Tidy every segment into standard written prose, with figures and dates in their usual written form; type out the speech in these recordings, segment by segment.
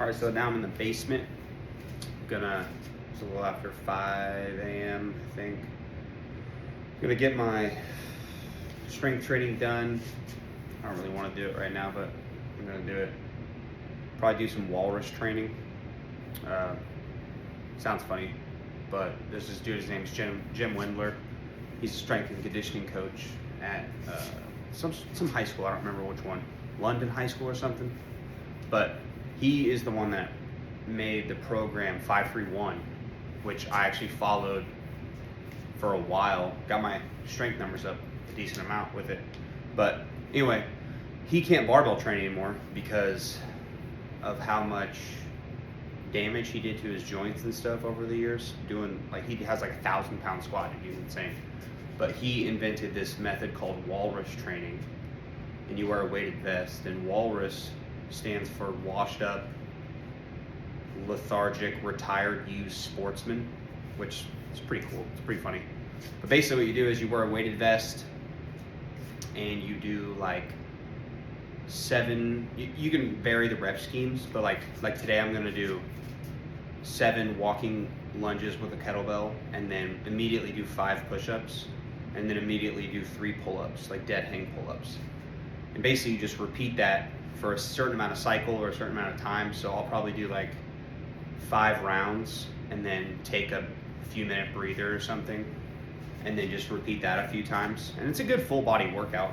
All right, so now I'm in the basement. It's a little after 5 a.m. I think. I'm gonna get my strength training done. I don't really want to do it right now, but I'm gonna do it. Probably do some WALRUS training. Sounds funny, but there's this dude, his name's Jim Wendler. He's a strength and conditioning coach at some high school. I don't remember which one, London High School or something. But he is the one that made the program 531, which I actually followed for a while. Got my strength numbers up a decent amount with it. But anyway, he can't barbell train anymore because of how much damage he did to his joints and stuff over the years. Doing, like, he has like 1,000-pound squat. He's insane. But he invented this method called WALRUS training, and you wear a weighted vest. And WALRUS stands for washed up, lethargic, retired youth sportsman, which is pretty cool. It's pretty funny. But basically what you do is you wear a weighted vest and you do like 7, you can vary the rep schemes, but like today I'm gonna do 7 walking lunges with a kettlebell, and then immediately do 5 push-ups, and then immediately do 3 pull-ups, like dead hang pull-ups. And basically you just repeat that for a certain amount of cycle or a certain amount of time. So I'll probably do like 5 rounds and then take a few minute breather or something, and then just repeat that a few times. And it's a good full body workout.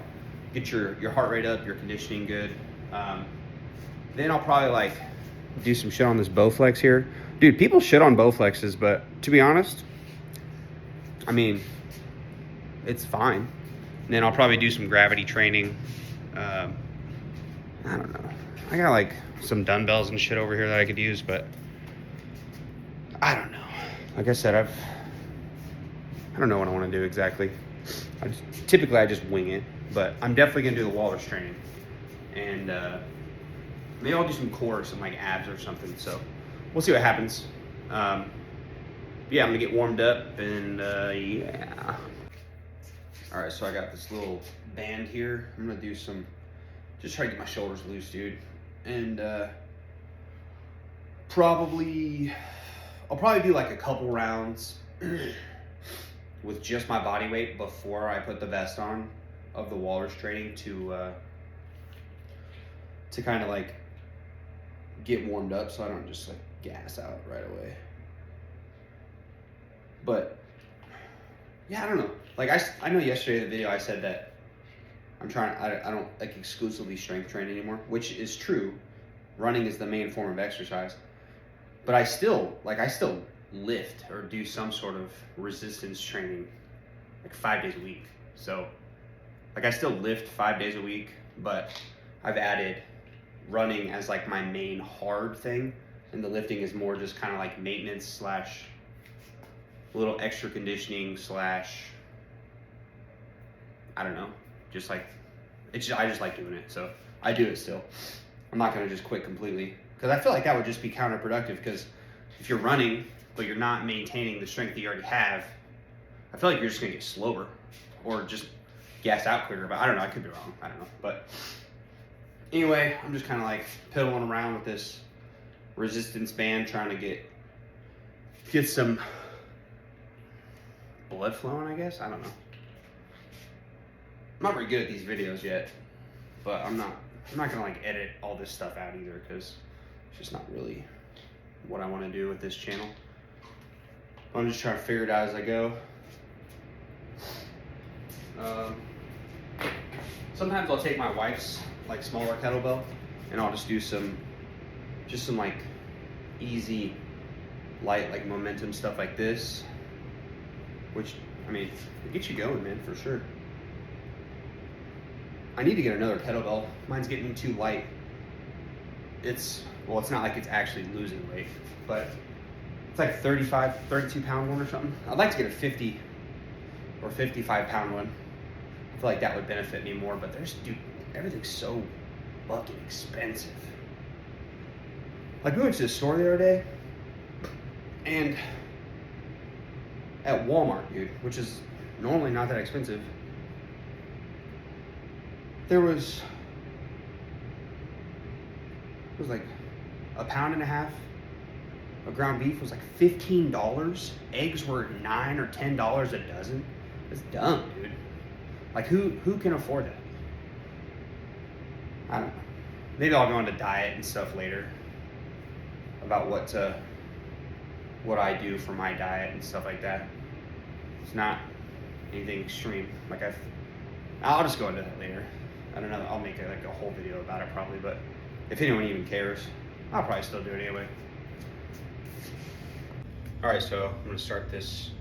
Get your heart rate up, your conditioning good. Then I'll probably like do some shit on this Bowflex here. Dude, people shit on Bowflexes, but to be honest, I mean, it's fine. And then I'll probably do some gravity training. I don't know. I got like some dumbbells and shit over here that I could use, but I don't know. Like I said, I don't know what I want to do exactly. Typically I just wing it, but I'm definitely gonna do the WALRUS training, and maybe I'll do some core, some like abs or something. So we'll see what happens. Yeah, I'm gonna get warmed up, and yeah. All right, so I got this little band here. I'm gonna do some, just try to get my shoulders loose, dude. And I'll probably do like a couple rounds with just my body weight before I put the vest on of the WALRUS training to kind of like get warmed up, so I don't just like gas out right away. But yeah, I don't know. Like I know yesterday in the video I said that I don't like exclusively strength train anymore, which is true. Running is the main form of exercise. But I still lift or do some sort of resistance training like 5 days a week. So like I still lift 5 days a week, but I've added running as like my main hard thing, and the lifting is more just kind of like maintenance slash a little extra conditioning slash, I don't know, just like I just like doing it, so I do it still. I'm not gonna just quit completely, because I feel like that would just be counterproductive, because if you're running but you're not maintaining the strength that you already have, I feel like you're just gonna get slower or just gas out quicker. But I don't know, I could be wrong, I don't know. But anyway, I'm just kind of like piddling around with this resistance band, trying to get some blood flowing, I guess. I don't know. I'm not very good at these videos yet, but I'm not gonna like edit all this stuff out either, because it's just not really what I want to do with this channel. I'm just trying to figure it out as I go. Sometimes I'll take my wife's like smaller kettlebell, and I'll just do some like easy, light, like momentum stuff like this, which, I mean, it gets you going, man, for sure. I need to get another kettlebell. Mine's getting too light. It's not like it's actually losing weight, but it's like 32 pound one or something. I'd like to get a 50 or 55 pound one. I feel like that would benefit me more, but dude, everything's so fucking expensive. Like, we went to the store the other day, and at Walmart, dude, which is normally not that expensive, it was like a pound and a half of ground beef was like $15. Eggs were $9 or $10 a dozen. It's dumb, dude. Like who can afford that? I don't know. Maybe I'll go into diet and stuff later about what I do for my diet and stuff like that. It's not anything extreme. Like I'll just go into that later. I don't know. I'll make like a whole video about it probably, but if anyone even cares, I'll probably still do it anyway. All right, so I'm gonna start this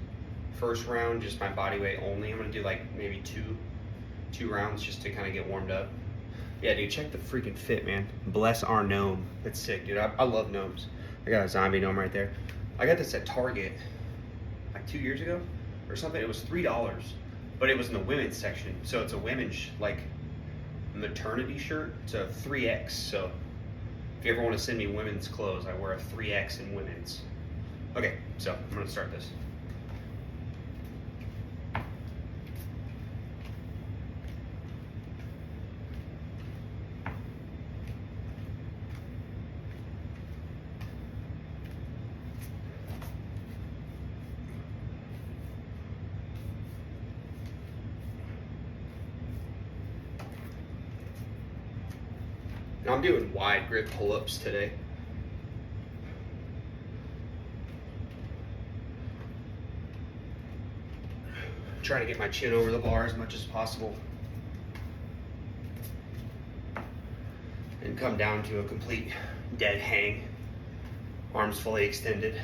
first round, just my body weight only. I'm gonna do like maybe two rounds just to kind of get warmed up. Yeah, dude, check the freaking fit, man. Bless our gnome. It's sick, dude. I love gnomes. I got a zombie gnome right there. I got this at Target like 2 years ago or something. It was $3, but it was in the women's section. So it's a women's like maternity shirt. It's a 3X. So if you ever want to send me women's clothes, I wear a 3X in women's. Okay, so I'm gonna start this. Now I'm doing wide grip pull-ups today. Trying to get my chin over the bar as much as possible and come down to a complete dead hang, arms fully extended.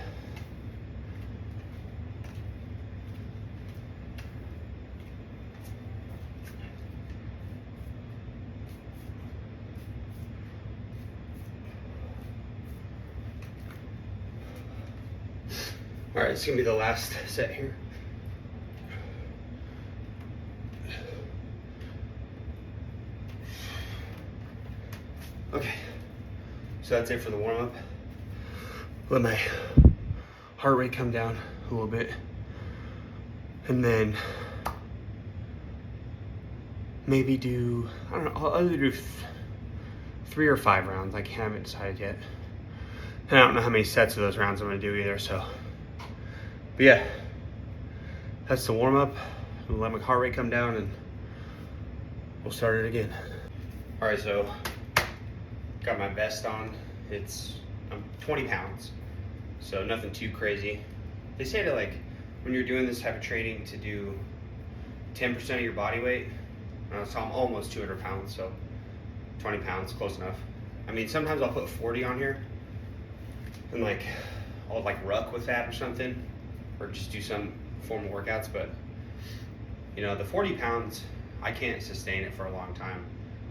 All right, it's gonna be the last set here. Okay, so that's it for the warm-up. Let my heart rate come down a little bit. And then maybe do, I don't know, I'll either do 3 or 5 rounds. I haven't decided yet. And I don't know how many sets of those rounds I'm gonna do either, so. But yeah, that's the warm-up. We'll let my heart rate come down and we'll start it again. All right, so got my vest on. I'm 20 pounds, so nothing too crazy. They say to like, when you're doing this type of training, to do 10% of your body weight. So I'm almost 200 pounds, so 20 pounds, close enough. I mean, sometimes I'll put 40 on here and like, I'll like ruck with that or something, or just do some form of workouts, but you know, the 40 pounds, I can't sustain it for a long time,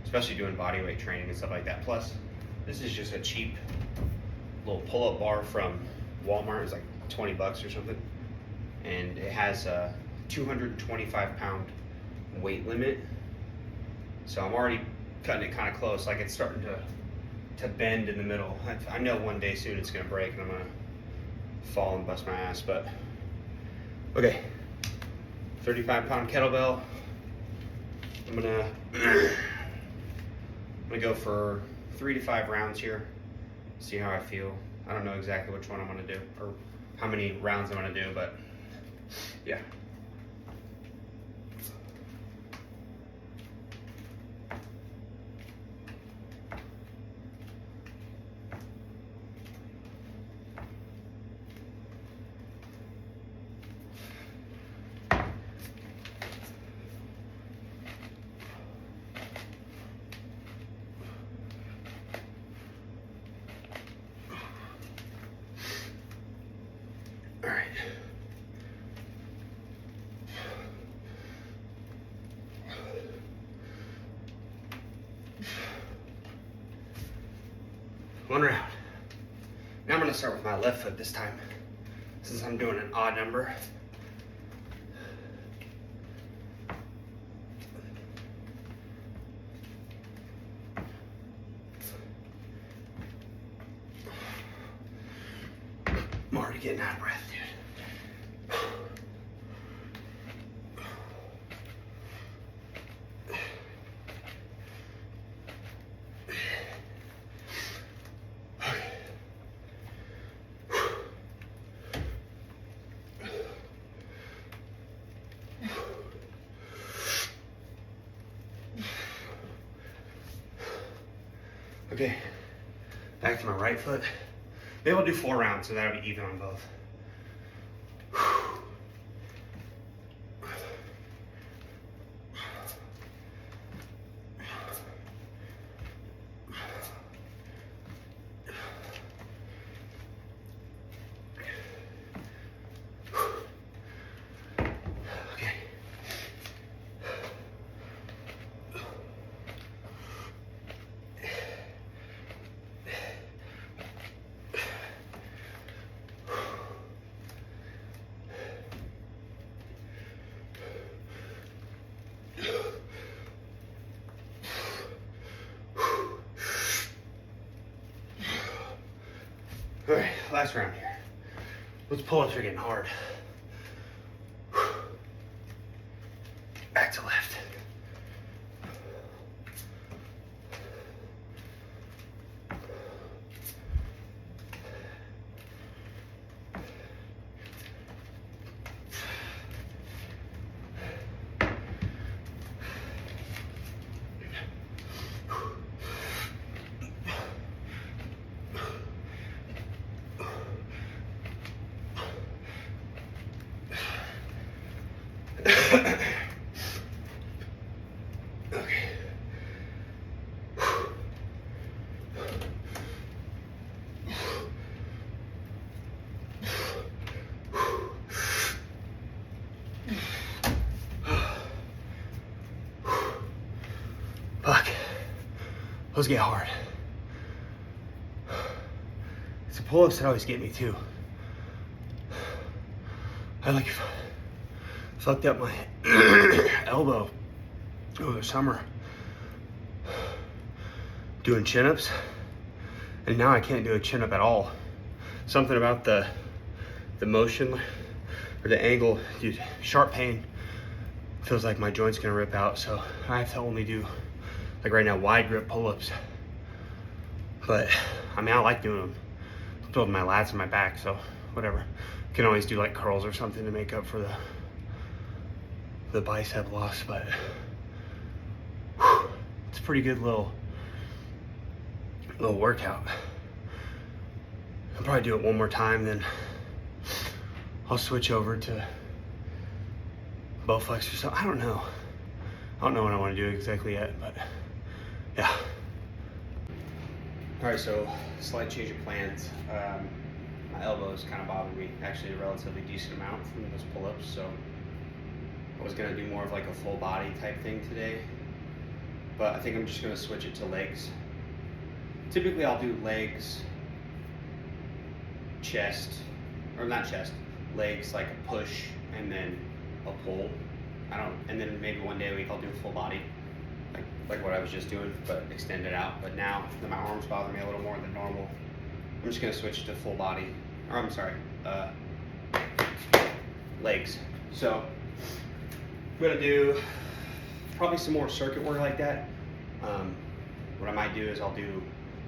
especially doing body weight training and stuff like that. Plus, this is just a cheap little pull-up bar from Walmart. It's like 20 bucks or something. And it has a 225 pound weight limit. So I'm already cutting it kind of close. Like it's starting to bend in the middle. I know one day soon it's gonna break and I'm gonna fall and bust my ass, but okay. 35 pound kettlebell. I'm gonna go for 3 to 5 rounds here, see how I feel. I don't know exactly which one I'm gonna do or how many rounds I'm gonna do, but yeah. All right. One round. Now I'm gonna start with my left foot this time, since I'm doing an odd number. I'm already getting out of breath, dude. Okay, back to my right foot. Maybe I'll do 4 rounds, so that'll be even on both. All right, last round here. Those pull-ups are getting hard. Back to left. Okay. Fuck. Those get hard. It's the pull-ups that always get me too. I like fucked up my elbow over the summer doing chin-ups, and now I can't do a chin-up at all. Something about the motion or the angle, dude, sharp pain. Feels like my joint's gonna rip out, so I have to only do, like right now, wide grip pull-ups. But I mean, I like doing them. I'm building my lats and my back, so whatever. Can always do like curls or something to make up for the bicep loss, but whew, it's a pretty good little workout. I'll probably do it one more time, then I'll switch over to Bowflex or something. I don't know what I want to do exactly yet, but yeah. All right, so slight change of plans. My elbows kind of bothered me, actually a relatively decent amount from those pull-ups, so I was gonna do more of like a full body type thing today, but I think I'm just gonna switch it to legs. Typically I'll do legs, chest, or not chest, legs, like a push and then a pull. And then maybe one day a week I'll do a full body, like what I was just doing, but extend it out. But now that my arms bother me a little more than normal, I'm just gonna switch to full body, or I'm sorry, legs. So I'm gonna do probably some more circuit work like that. What I might do is I'll do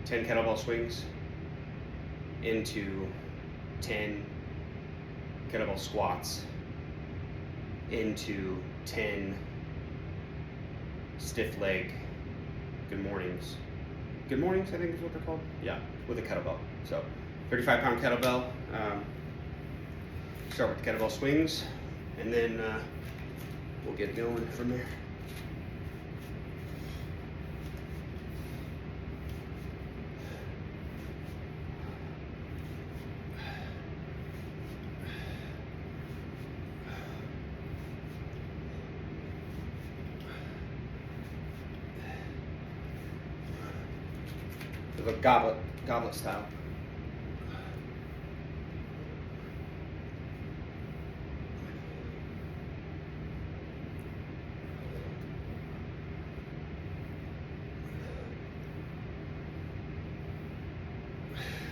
10 kettlebell swings into 10 kettlebell squats into 10 stiff leg good mornings, I think is what they're called. Yeah, with a kettlebell. So 35-pound kettlebell. Start with the kettlebell swings, and then we'll get going from there. The goblet style.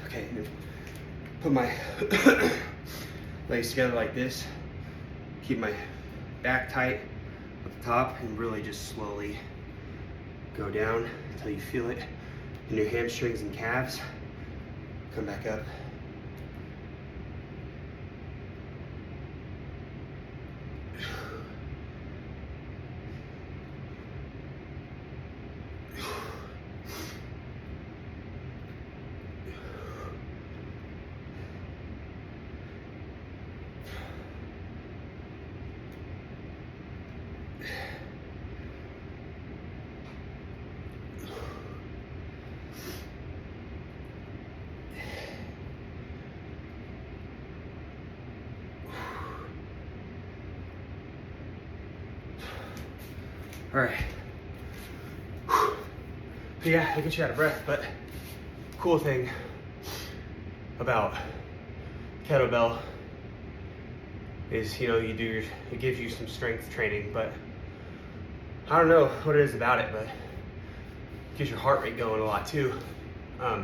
Okay, put my legs together like this. Keep my back tight at the top and really just slowly go down until you feel it in your hamstrings and calves. Come back up. All right. Whew. So yeah, I get you out of breath, but cool thing about kettlebell is, you know, it gives you some strength training, but I don't know what it is about it, but it gets your heart rate going a lot too. I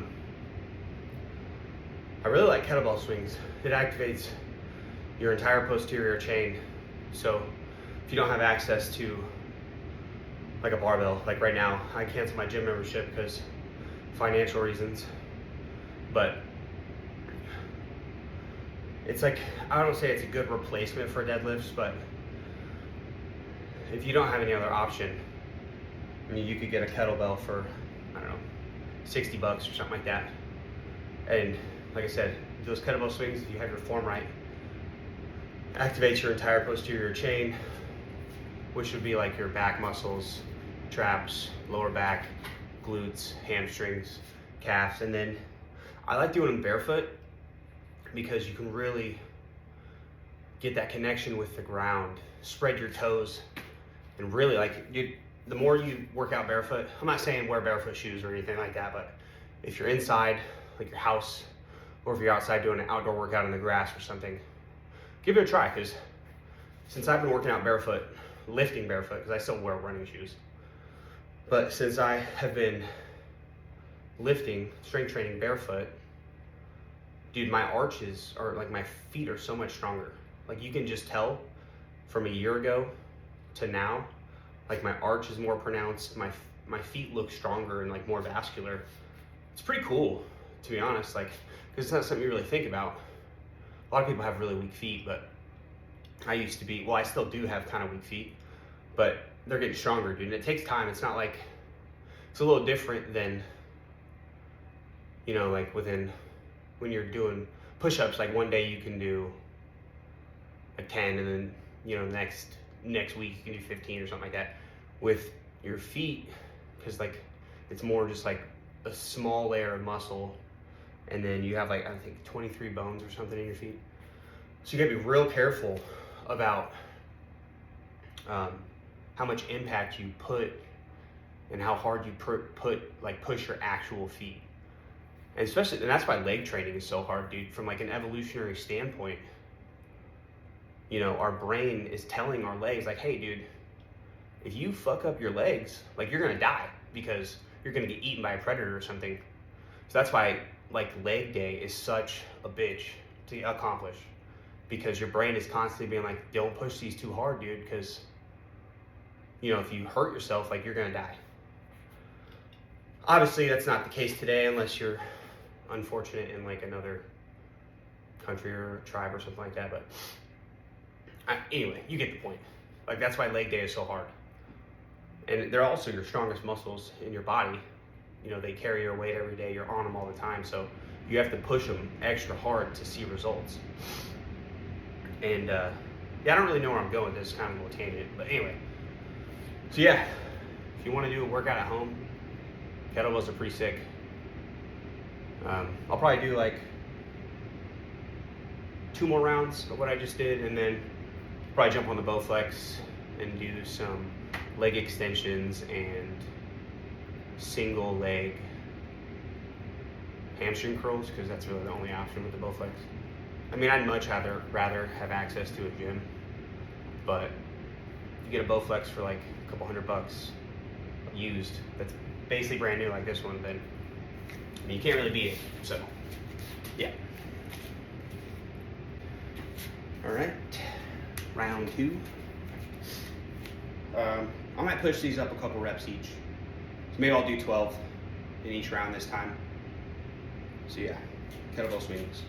really like kettlebell swings. It activates your entire posterior chain. So if you don't have access to like a barbell, like right now, I canceled my gym membership because financial reasons, but it's like, I don't say it's a good replacement for deadlifts, but if you don't have any other option, I mean, you could get a kettlebell for, I don't know, 60 bucks or something like that. And like I said, those kettlebell swings, if you have your form right, activates your entire posterior chain, which would be like your back muscles, traps, lower back, glutes, hamstrings, calves. And then I like doing them barefoot because you can really get that connection with the ground, spread your toes, and really like the more you work out barefoot, I'm not saying wear barefoot shoes or anything like that, but if you're inside, like your house, or if you're outside doing an outdoor workout in the grass or something, give it a try. Because since I've been working out barefoot, lifting barefoot, because I still wear running shoes, but since I have been lifting, strength training barefoot, dude, my arches are like, my feet are so much stronger. Like you can just tell from a year ago to now, like my arch is more pronounced, my feet look stronger and like more vascular. It's pretty cool, to be honest, like, because it's not something you really think about. A lot of people have really weak feet, but I used to be, well, I still do have kind of weak feet, but they're getting stronger, dude. And it takes time. It's not like, it's a little different than, you know, like when you're doing push-ups, like one day you can do like 10 and then, you know, next week you can do 15 or something like that. With your feet, because like it's more just like a small layer of muscle, and then you have like, I think 23 bones or something in your feet. So you gotta be real careful about how much impact you put and how hard you push your actual feet. And especially, and that's why leg training is so hard, dude. From like an evolutionary standpoint, you know, our brain is telling our legs like, hey dude, if you fuck up your legs, like you're gonna die because you're gonna get eaten by a predator or something. So that's why like leg day is such a bitch to accomplish, because your brain is constantly being like, don't push these too hard, dude, because, you know, if you hurt yourself, like you're gonna die. Obviously that's not the case today unless you're unfortunate in like another country or tribe or something like that, but anyway, you get the point. Like that's why leg day is so hard. And they're also your strongest muscles in your body. You know, they carry your weight every day, you're on them all the time, so you have to push them extra hard to see results. And yeah, I don't really know where I'm going, this is kind of a little tangent, but anyway. So yeah, if you want to do a workout at home, kettlebells are pretty sick. I'll probably do like 2 more rounds of what I just did, and then probably jump on the Bowflex and do some leg extensions and single leg hamstring curls, because that's really the only option with the Bowflex. I mean, I'd much rather have access to a gym, but you get a Bowflex for like a couple $100 used, that's basically brand new like this one, then I mean, you can't really beat it. So yeah. All right, round 2. I might push these up a couple reps each. So maybe I'll do 12 in each round this time. So yeah, kettlebell swings.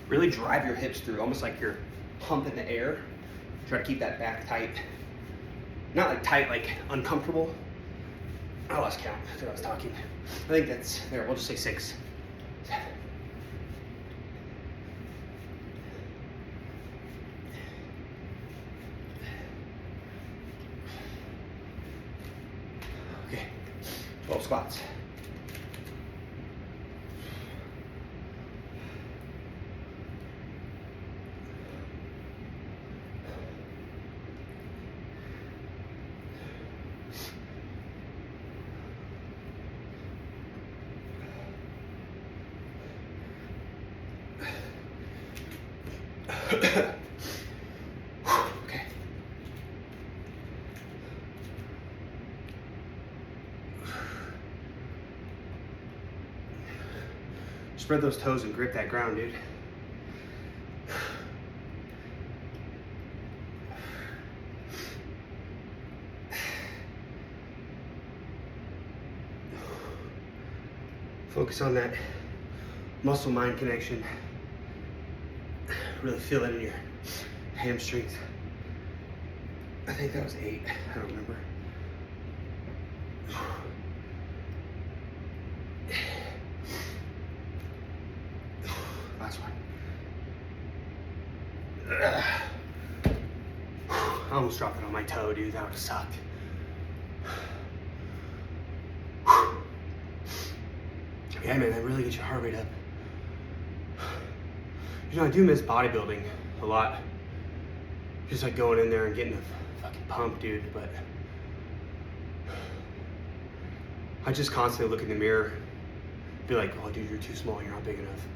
Really drive your hips through, almost like you're pumping the air. Try to keep that back tight. Not like tight, like uncomfortable. I lost count after I was talking. I think that's, there, we'll just say 6. Okay, 12 squats. Okay. Spread those toes and grip that ground, dude. Focus on that muscle-mind connection. Really feel it in your hamstrings. I think that was 8. I don't remember. Last one. I almost dropped it on my toe, dude. That would have sucked. Yeah, man, that really gets your heart rate up. You know, I do miss bodybuilding a lot. Just like going in there and getting a fucking pump, dude, but I just constantly look in the mirror, be like, oh, dude, you're too small, you're not big enough.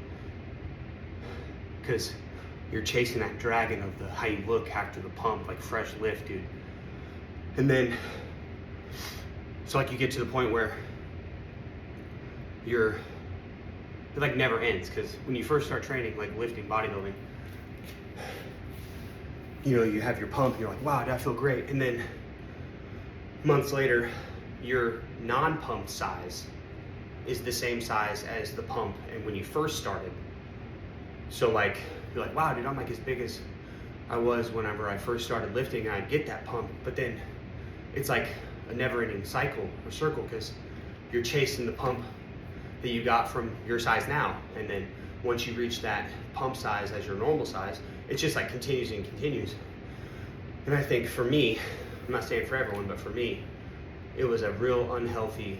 Because you're chasing that dragon of how you look after the pump, like fresh lift, dude. And then, it's like you get to the point where it like never ends, because when you first start training, like lifting, bodybuilding, you know, you have your pump and you're like, wow, I feel great. And then months later, your non-pump size is the same size as the pump and when you first started. So like, you're like, wow, dude, I'm like as big as I was whenever I first started lifting, and I'd get that pump. But then it's like a never-ending cycle or circle, because you're chasing the pump that you got from your size now. And then once you reach that pump size as your normal size, it's just like continues and continues. And I think for me, I'm not saying for everyone, but for me, it was a real unhealthy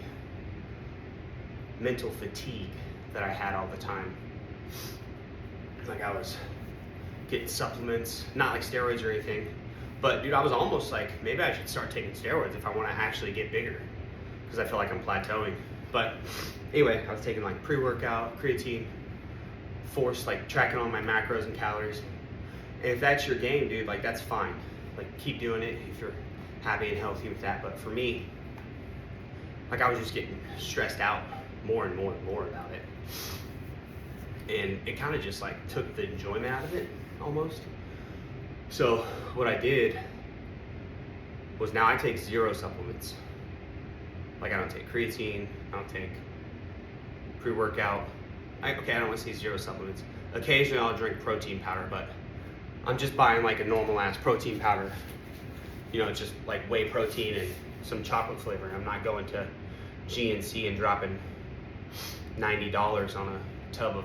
mental fatigue that I had all the time. Like I was getting supplements, not like steroids or anything, but dude, I was almost like, maybe I should start taking steroids if I want to actually get bigger, because I feel like I'm plateauing. But anyway, I was taking like pre-workout, creatine, forced like tracking all my macros and calories. And if that's your game, dude, like that's fine. Like keep doing it if you're happy and healthy with that. But for me, like I was just getting stressed out more and more and more about it. And it kind of just like took the enjoyment out of it almost. So what I did was now I take 0 supplements. Like I don't take creatine, I don't take pre-workout. I don't want to say 0 supplements. Occasionally I'll drink protein powder, but I'm just buying like a normal ass protein powder. You know, it's just like whey protein and some chocolate flavoring. I'm not going to GNC and dropping $90 on a tub of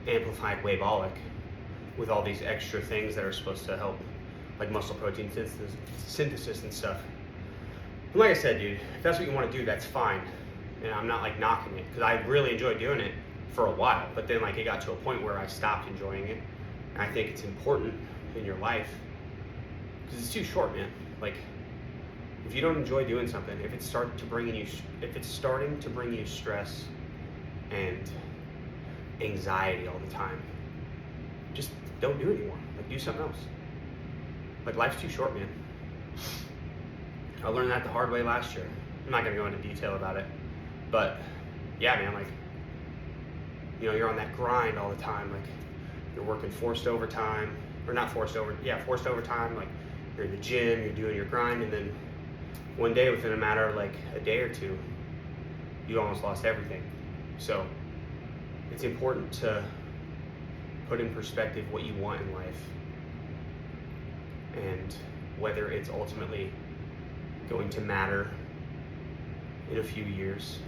amplified whey-bolic with all these extra things that are supposed to help, like muscle protein synthesis and stuff. And like I said, dude, if that's what you want to do, that's fine. And I'm not like knocking it, because I really enjoyed doing it for a while, but then like it got to a point where I stopped enjoying it. And I think it's important in your life, because it's too short, man. Like if you don't enjoy doing something, if it's starting to bring you stress and anxiety all the time, just don't do it anymore. Like do something else. Like life's too short, man. I learned that the hard way last year. I'm not gonna go into detail about it, but yeah, man, like, you know, you're on that grind all the time. Like you're working forced overtime, or not forced overtime. Like you're in the gym, you're doing your grind, and then one day, within a matter of like a day or two, you almost lost everything. So it's important to put in perspective what you want in life, and whether it's ultimately going to matter in a few years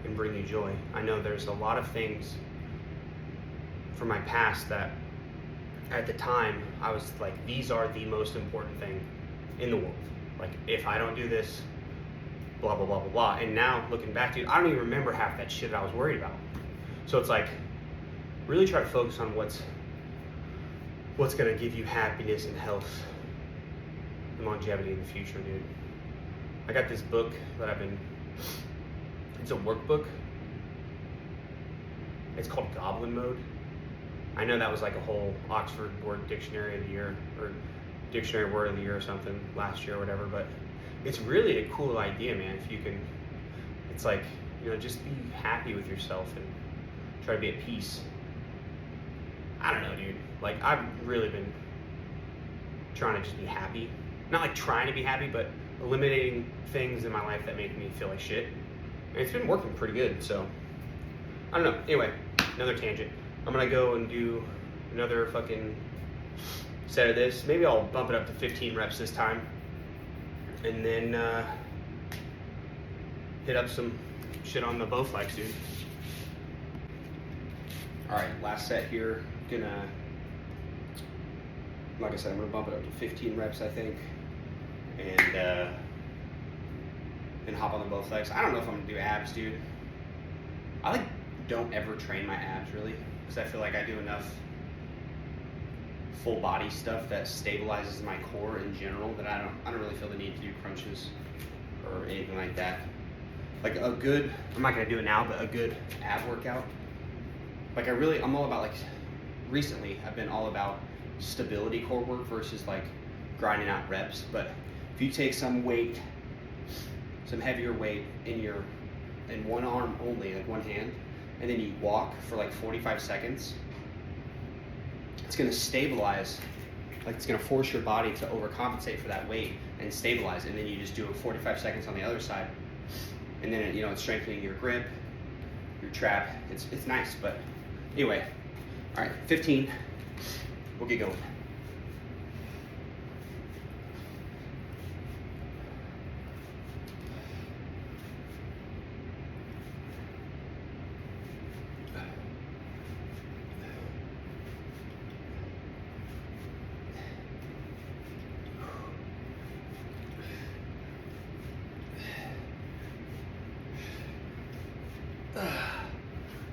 and bring you joy. I know there's a lot of things from my past that at the time I was like, these are the most important thing in the world. Like if I don't do this, blah, blah, blah, blah, blah. And now looking back, dude, I don't even remember half that shit I was worried about. So it's like, really try to focus on what's gonna give you happiness and health and longevity in the future, dude. I got this book that it's a workbook. It's called Goblin Mode. I know that was like a whole Oxford Word Dictionary of the Year or Dictionary Word of the Year or something last year or whatever, but it's really a cool idea, man. If you can, it's like, you know, just be happy with yourself and try to be at peace. I don't know, dude. Like, I've really been trying to just be happy. Not like trying to be happy, but eliminating things in my life that make me feel like shit. And it's been working pretty good, so I don't know. Anyway, another tangent. I'm gonna go and do another fucking set of this. Maybe I'll bump it up to 15 reps this time. And then hit up some shit on the Bowflex, dude. All right, last set here. Gonna, like I said, I'm gonna bump it up to 15 reps, I think, and hop on the Bowflex. I don't know if I'm gonna do abs, dude. I like don't ever train my abs really, because I feel like I do enough full body stuff that stabilizes my core in general that I don't really feel the need to do crunches or anything like that. Like a good, I'm not gonna do it now, but a good ab workout. Like I'm all about, like, recently I've been all about stability core work versus like grinding out reps. But if you take some weight, some heavier weight in one arm only, like one hand, and then you walk for like 45 seconds, it's gonna stabilize, like it's gonna force your body to overcompensate for that weight and stabilize, and then you just do it 45 seconds on the other side, and then it's strengthening your grip, your trap. It's nice. But anyway, all right, 15. We'll get going.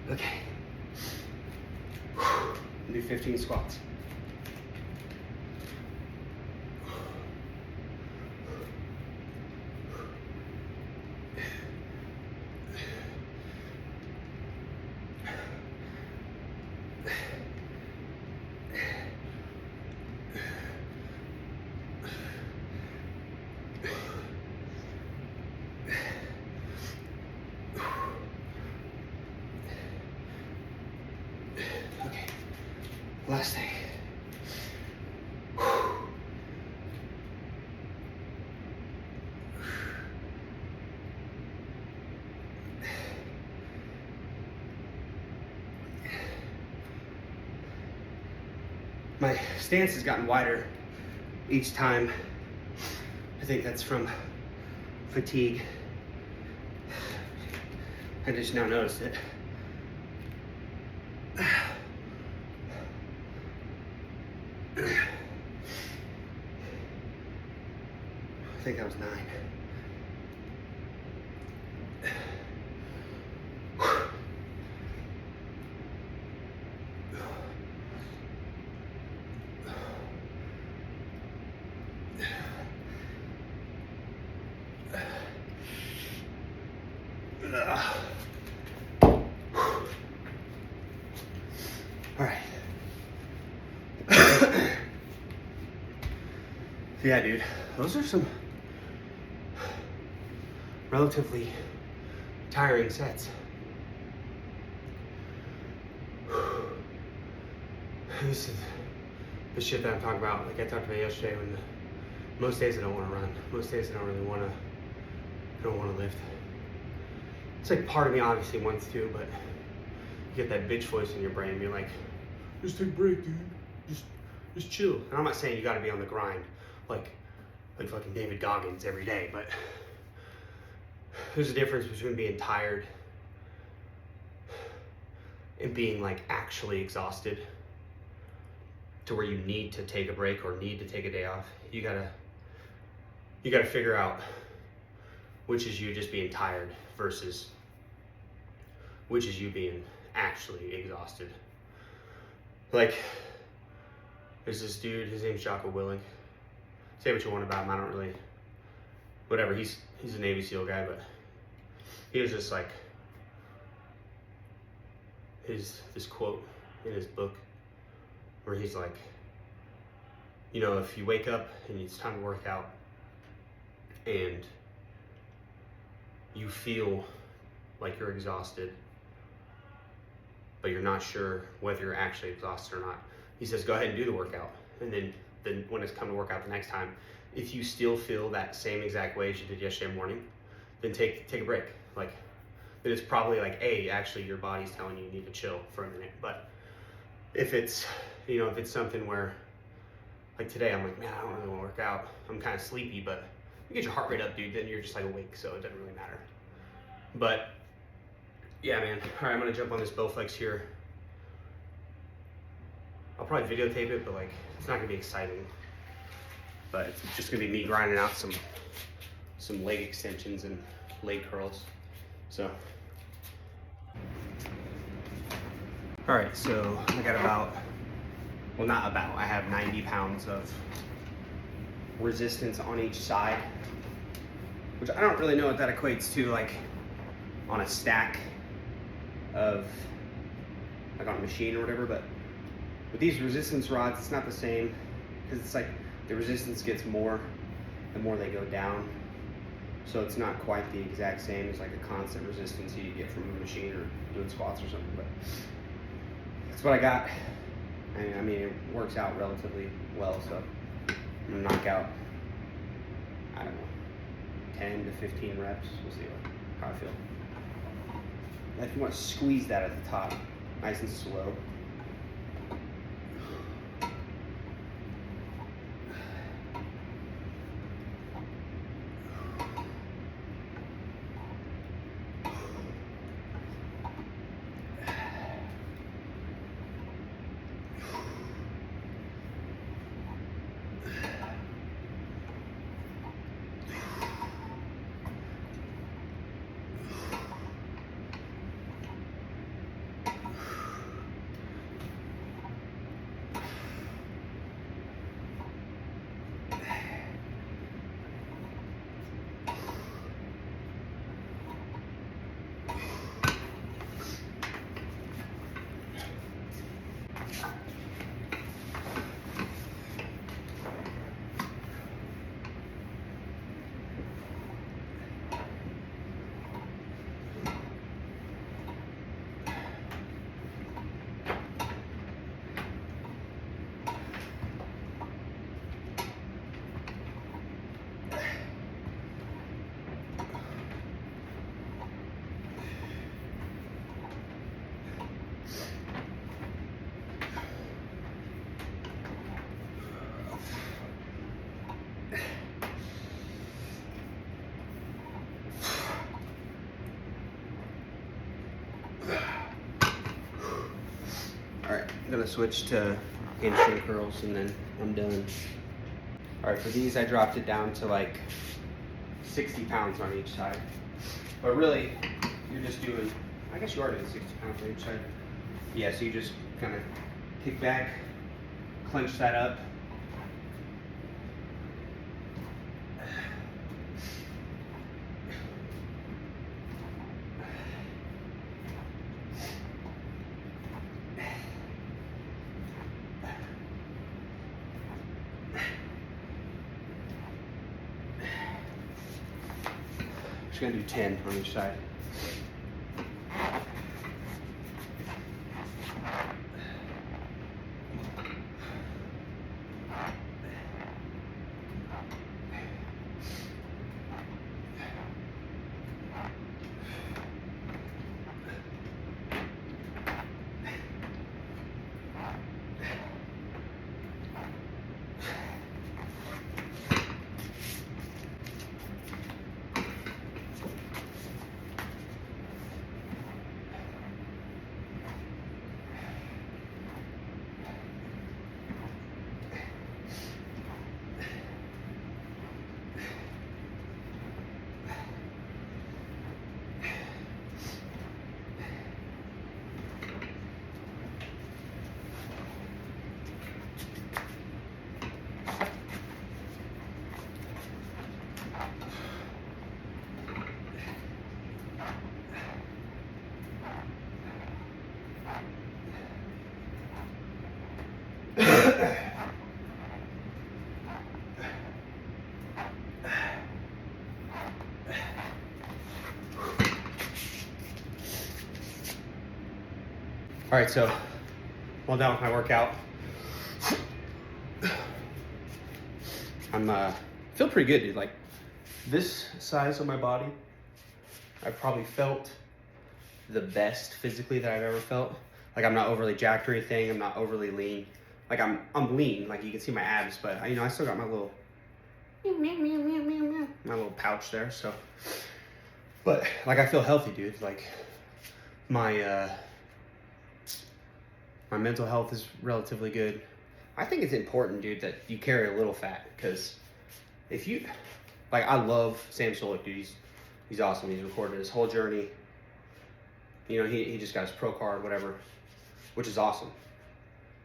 Okay. Do 15 squats. Okay, last thing. My stance has gotten wider each time. I think that's from fatigue. I just now noticed it. I think that was 9. All right. Yeah, dude, those are some relatively tiring sets. This is the shit that I'm talking about. Like I talked about yesterday, when most days I don't want to run. Most days I don't really want to. I don't want to lift. It's like part of me obviously wants to, but you get that bitch voice in your brain and you're like, just take a break, dude. Just chill. And I'm not saying you got to be on the grind like fucking David Goggins every day, but there's a difference between being tired and being like actually exhausted to where you need to take a break or need to take a day off. You gotta figure out which is you just being tired versus which is you being actually exhausted. Like, there's this dude, his name's Jocko Willink. Say what you want about him, I don't really, whatever, he's a Navy SEAL guy, but he was just like, this quote in his book, where he's like, you know, if you wake up and it's time to work out and you feel like you're exhausted, but you're not sure whether you're actually exhausted or not, he says, go ahead and do the workout. And then when it's come to work out the next time, if you still feel that same exact way as you did yesterday morning, then take a break. Like, then it's probably like, actually your body's telling you need to chill for a minute. But if it's, you know, if it's something where, like today, I'm like, man, I don't really want to work out. I'm kind of sleepy, but you get your heart rate up, dude, then you're just like awake, so it doesn't really matter. But yeah, man. All right, I'm gonna jump on this Bowflex here. I'll probably videotape it, but like, it's not gonna be exciting. But it's just gonna be me grinding out some leg extensions and leg curls. So, all right, so I got I have 90 pounds of resistance on each side, which I don't really know what that equates to, like on a stack of, like on a machine or whatever, but with these resistance rods, it's not the same, because it's like the resistance gets more the more they go down. So it's not quite the exact same as like a constant resistance you get from a machine or doing squats or something, but that's what I got. I mean, it works out relatively well, so I'm gonna knock out, I don't know, 10 to 15 reps. We'll see how I feel. If you want to squeeze that at the top, nice and slow. I'm gonna switch to hamstring curls and then I'm done. All right, for these I dropped it down to like 60 pounds on each side. But really, you're just doing, I guess you are doing 60 pounds on each side. Yeah, so you just kind of kick back, clench that up. Just gonna do 10 on each side. All right, so well done with my workout. I'm feel pretty good, dude. Like this size of my body, I've probably felt the best physically that I've ever felt. Like I'm not overly jacked or anything. I'm not overly lean. Like I'm lean. Like you can see my abs, but I still got my little pouch there. So, but like I feel healthy, dude. Like my my mental health is relatively good. I think it's important, dude, that you carry a little fat, because if you, like, I love Sam Solik, dude. He's awesome. He's recorded his whole journey. You know, he just got his pro card, whatever, which is awesome.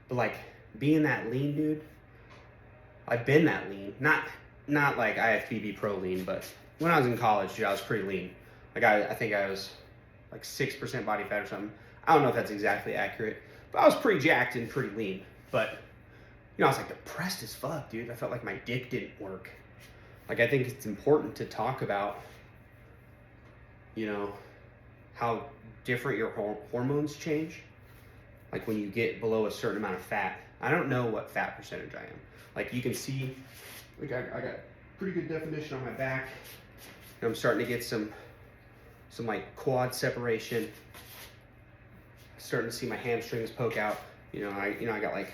But like being that lean, dude, I've been that lean. Not like IFBB pro lean, but when I was in college, dude, I was pretty lean. Like I think I was like 6% body fat or something. I don't know if that's exactly accurate, but I was pretty jacked and pretty lean. But you know, I was like depressed as fuck, dude. I felt like my dick didn't work. Like I think it's important to talk about, you know, how different your hormones change. Like when you get below a certain amount of fat. I don't know what fat percentage I am. Like you can see, like I got pretty good definition on my back. And I'm starting to get some like quad separation. Starting to see my hamstrings poke out. You know, I got like,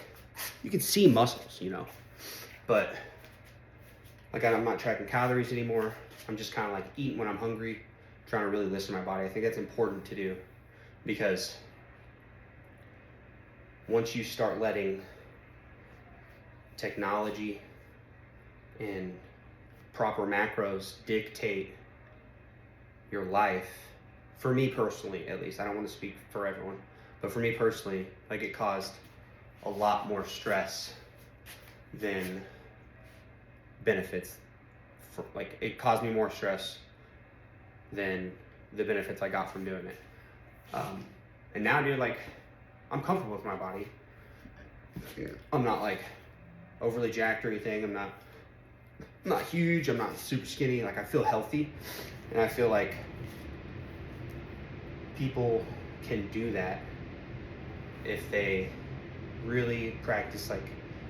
you can see muscles, you know, but like I'm not tracking calories anymore. I'm just kind of like eating when I'm hungry, trying to really listen to my body. I think that's important to do, because once you start letting technology and proper macros dictate your life, for me personally, at least, I don't want to speak for everyone, but for me personally, like it caused a lot more stress than benefits. Like it caused me more stress than the benefits I got from doing it. And now, dude, like I'm comfortable with my body. I'm not like overly jacked or anything. I'm not huge. I'm not super skinny. Like I feel healthy, and I feel like people can do that if they really practice like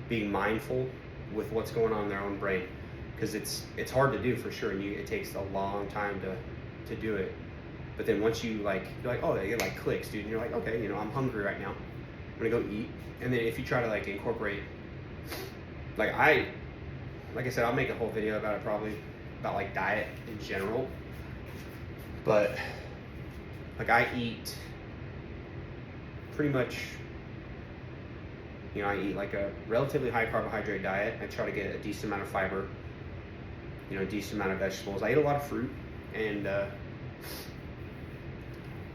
being mindful with what's going on in their own brain, because it's hard to do for sure, and it takes a long time to do it. But then once you're like, oh, it like clicks, dude, and you're like, okay, you know, I'm hungry right now, I'm gonna go eat. And then if you try to like incorporate, like I said, I'll make a whole video about it probably, about like diet in general, but like I eat pretty much, you know, I eat like a relatively high carbohydrate diet. I try to get a decent amount of fiber, you know, a decent amount of vegetables. I eat a lot of fruit, and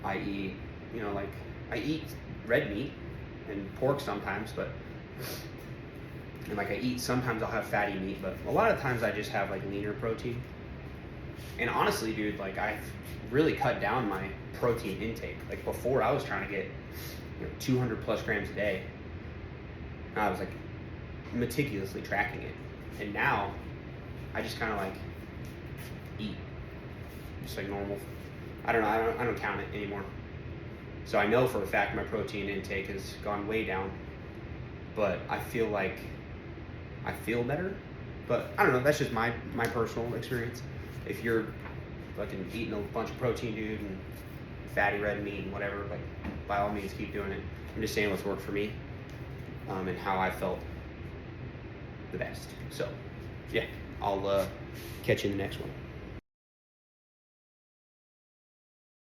I eat, you know, like I eat red meat and pork sometimes, but and like I eat, sometimes I'll have fatty meat, but a lot of times I just have like leaner protein. And honestly, dude, like I've really cut down my protein intake. Like before, I was trying to get, you know, 200 plus grams a day. I was like meticulously tracking it, and now I just kind of like eat just like normal. I don't count it anymore. So I know for a fact my protein intake has gone way down, but I feel like I feel better. But I don't know, that's just my personal experience. If you're fucking eating a bunch of protein, dude, and fatty red meat and whatever, like by all means keep doing it. I'm just saying what's worked for me, and how I felt the best. So yeah, I'll catch you in the next one.